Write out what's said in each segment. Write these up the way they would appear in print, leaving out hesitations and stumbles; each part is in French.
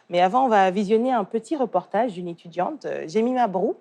Mais avant, on va visionner un petit reportage d'une étudiante, Jemima Brou,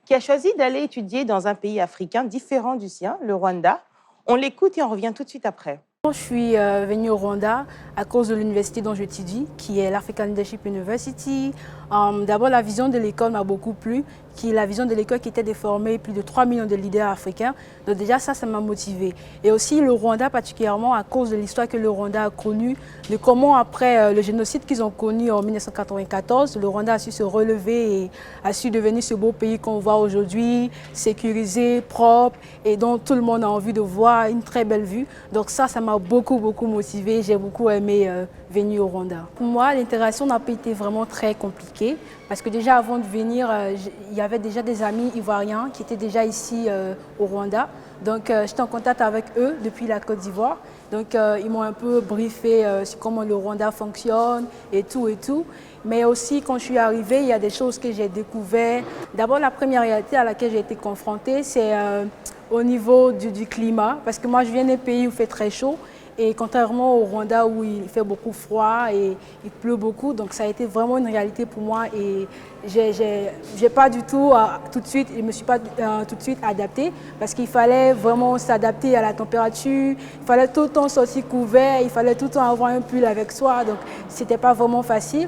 qui a choisi d'aller étudier dans un pays africain différent du sien, le Rwanda. On l'écoute et on revient tout de suite après. Je suis venue au Rwanda à cause de l'université dont j'étudie, qui est l'African Leadership University. D'abord, la vision de l'école m'a beaucoup plu, qui est la vision de l'école qui était de former plus de 3 millions de leaders africains. Donc déjà, ça m'a motivée. Et aussi le Rwanda particulièrement à cause de l'histoire que le Rwanda a connue, de comment après le génocide qu'ils ont connu en 1994, le Rwanda a su se relever et a su devenir ce beau pays qu'on voit aujourd'hui, sécurisé, propre et dont tout le monde a envie de voir, une très belle vue. Donc ça m'a beaucoup motivée. J'ai beaucoup aimé venir au Rwanda. Pour moi, l'intégration n'a pas été vraiment très compliquée parce que déjà avant de venir, il y avait déjà des amis ivoiriens qui étaient déjà ici au Rwanda. Donc j'étais en contact avec eux depuis la Côte d'Ivoire. Donc ils m'ont un peu briefé sur comment le Rwanda fonctionne et tout et tout. Mais aussi quand je suis arrivée, il y a des choses que j'ai découvertes. D'abord, la première réalité à laquelle j'ai été confrontée, c'est au niveau du climat. Parce que moi, je viens d'un pays où il fait très chaud. Et contrairement au Rwanda où il fait beaucoup froid et il pleut beaucoup, donc ça a été vraiment une réalité pour moi et j'ai pas du tout tout de suite, je me suis pas tout de suite adaptée parce qu'il fallait vraiment s'adapter à la température, il fallait tout le temps sortir couvert, il fallait tout le temps avoir un pull avec soi, donc c'était pas vraiment facile.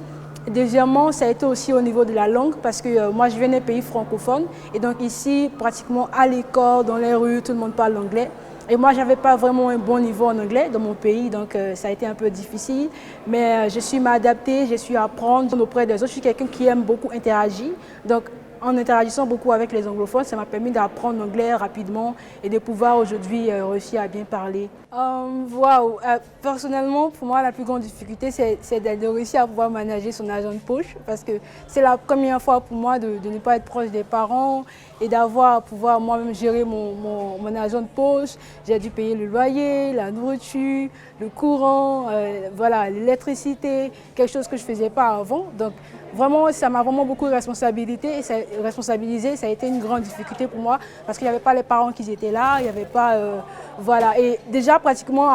Deuxièmement, ça a été aussi au niveau de la langue parce que moi je viens d'un pays francophone et donc ici pratiquement à l'école, dans les rues, tout le monde parle anglais. Et moi, je n'avais pas vraiment un bon niveau en anglais dans mon pays, donc ça a été un peu difficile. Mais je suis m'adapter, je suis apprendre auprès des autres. Je suis quelqu'un qui aime beaucoup interagir. Donc, en interagissant beaucoup avec les anglophones, ça m'a permis d'apprendre l'anglais rapidement et de pouvoir aujourd'hui réussir à bien parler. Waouh! Personnellement, pour moi, la plus grande difficulté, c'est de réussir à pouvoir manager son argent de poche parce que c'est la première fois pour moi de ne pas être proche des parents et d'avoir à pouvoir moi-même gérer mon argent de poche. J'ai dû payer le loyer, la nourriture, le courant, voilà, l'électricité, quelque chose que je ne faisais pas avant. Donc, vraiment, ça m'a vraiment beaucoup responsabilisé et ça a été une grande difficulté pour moi parce qu'il n'y avait pas les parents qui étaient là, il n'y avait pas... voilà. Et déjà, pratiquement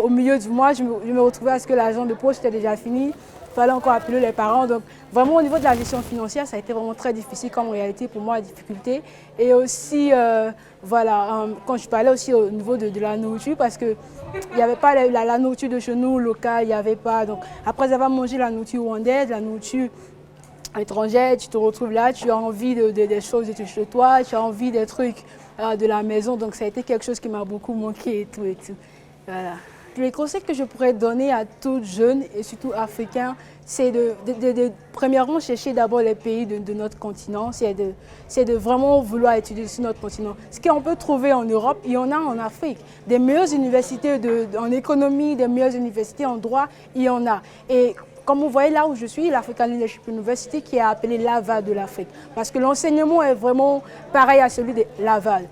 au milieu du mois, je me retrouvais à ce que l'argent de poche était déjà fini. Il fallait encore appeler les parents. Donc, vraiment, au niveau de la gestion financière, ça a été vraiment très difficile comme réalité pour moi, la difficulté. Et aussi, voilà, quand je parlais aussi au niveau de la nourriture, parce qu'il n'y avait pas la nourriture de chez nous, locale, il n'y avait pas. Donc, après avoir mangé la nourriture rwandaise, la nourriture étrangère, tu te retrouves là, tu as envie des choses de chez toi, tu as envie des trucs de la maison. Donc, ça a été quelque chose qui m'a beaucoup manqué et tout et tout. Voilà. Les conseils que je pourrais donner à tout jeune et surtout africain, c'est premièrement chercher d'abord les pays de notre continent, c'est de vraiment vouloir étudier sur notre continent. Ce qu'on peut trouver en Europe, il y en a en Afrique. Des meilleures universités en économie, des meilleures universités en droit, il y en a. Et comme vous voyez là où je suis, l'African Leadership University qui est appelée Laval de l'Afrique. Parce que l'enseignement est vraiment pareil à celui de Laval.